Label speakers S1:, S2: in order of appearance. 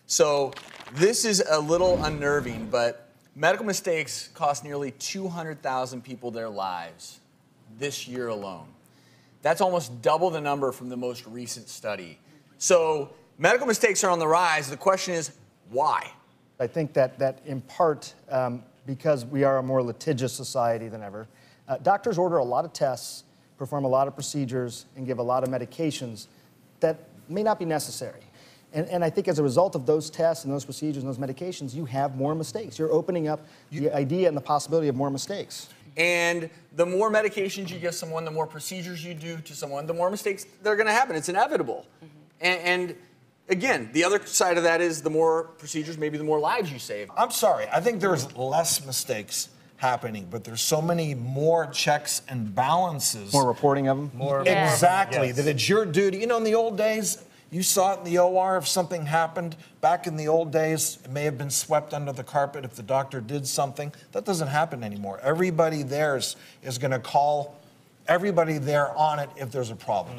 S1: So this is a little unnerving, but medical mistakes cost nearly 200,000 people their lives this year alone. That's almost double the number from the most recent study. So medical mistakes are on the rise. The question is, why?
S2: I think that in part, because we are a more litigious society than ever, doctors order a lot of tests, perform a lot of procedures, and give a lot of medications that may not be necessary. And I think as a result of those tests and those procedures and those medications, you have more mistakes. You're opening up the idea and the possibility of more mistakes.
S1: And the more medications you give someone, the more procedures you do to someone, the more mistakes that are going to happen. It's inevitable. And again, the other side of that is the more procedures, maybe the more lives you save.
S3: I'm sorry, I think there's less mistakes happening, but there's so many more checks and balances.
S2: More reporting of them?
S3: More. Exactly, that it's your duty. You know, in the old days, you saw it in the OR if something happened. Back in the old days, it may have been swept under the carpet if the doctor did something. That doesn't happen anymore. Everybody there is going to call everybody there on it if there's a problem.